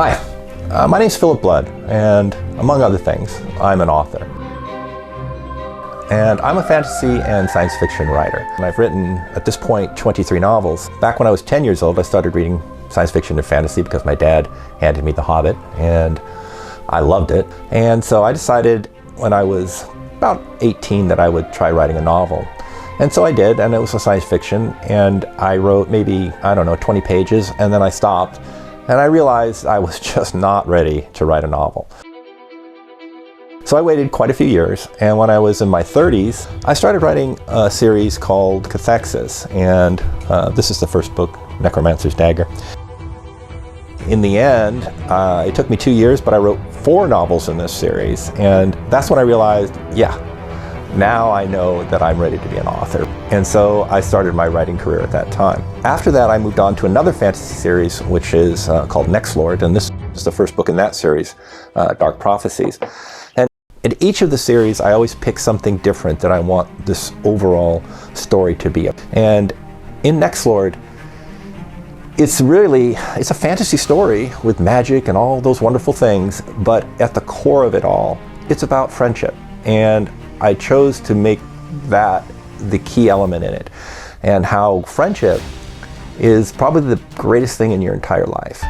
Hi, my name's Phillip and among other things, I'm an author. And I'm a fantasy and science fiction writer. And I've written, at this point, 23 novels. Back when I was 10 years old, I started reading science fiction and fantasy because my dad handed me The Hobbit, and I loved it. And so I decided when I was about 18 that I would try writing a novel. And so I did, and it was a science fiction, and I wrote maybe, 20 pages, and then I stopped. And I realized I was just not ready to write a novel. So I waited quite a few years, and when I was in my 30s, I started writing a series called Cathexis, and this is the first book, Necromancer's Dagger. In the end, it took me 2 years, but I wrote 4 novels in this series, and that's when I realized, now I know that I'm ready to be an author. And so I started my writing career at that time. After that, I moved on to another fantasy series, which is called Nextlord, and this is the first book in that series, Dark Prophecies. And in each of the series, I always pick something different that I want this overall story to be. And in Nextlord, it's a fantasy story with magic and all those wonderful things, but at the core of it all, it's about friendship. And I chose to make that the key element in it, and how friendship is probably the greatest thing in your entire life.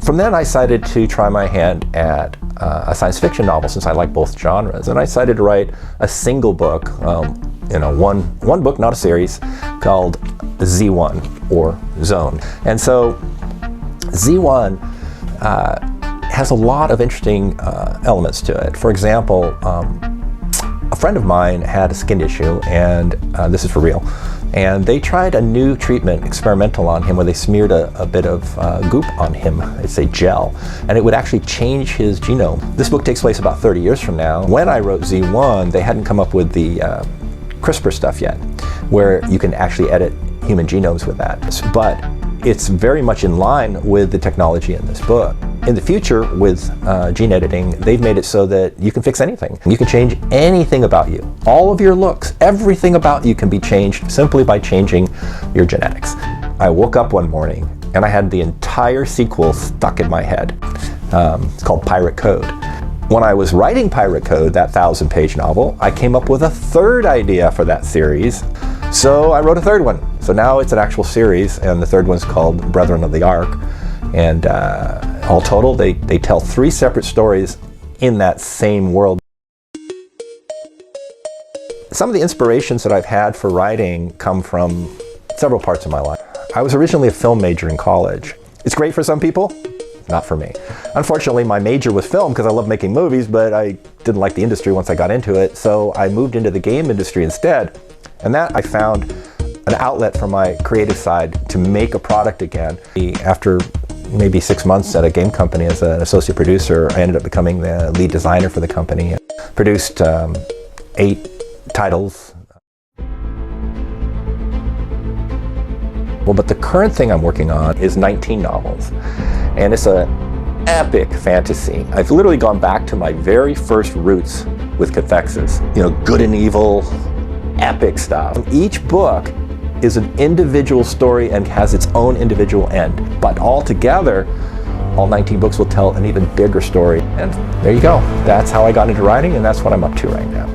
From then I decided to try my hand at a science fiction novel, since I like both genres, and I decided to write a single book, one book, not a series, called Z1 or Zone. And so Z1 has a lot of interesting elements to it. For example, a friend of mine had a skin issue, and this is for real, and they tried a new treatment, experimental, on him, where they smeared a bit of goop on him. It's a gel, and it would actually change his genome. This book takes place about 30 years from now. When I wrote Z1, they hadn't come up with the CRISPR stuff yet, where you can actually edit human genomes with that. But it's very much in line with the technology in this book. In the future, with gene editing, they've made it so that you can fix anything. You can change anything about you. All of your looks, everything about you can be changed simply by changing your genetics. I woke up one morning and I had the entire sequel stuck in my head. It's called Pirate Code. When I was writing Pirate Code, that 1,000-page novel, I came up with a third idea for that series. So I wrote a third one. So now it's an actual series, and the third one's called Brethren of the Ark. And all total, they tell 3 separate stories in that same world. Some of the inspirations that I've had for writing come from several parts of my life. I was originally a film major in college. It's great for some people, not for me. Unfortunately, my major was film because I love making movies, but I didn't like the industry once I got into it, so I moved into the game industry instead. And that I found an outlet for my creative side to make a product again. After maybe 6 months at a game company as an associate producer, I ended up becoming the lead designer for the company. Produced 8 titles. Well, but the current thing I'm working on is 19 novels, and it's an epic fantasy. I've literally gone back to my very first roots with Cathexis. Good and evil, epic stuff. Each book is an individual story and has its own individual end, but all together, all 19 books will tell an even bigger story. And there you go. That's how I got into writing, and that's what I'm up to right now.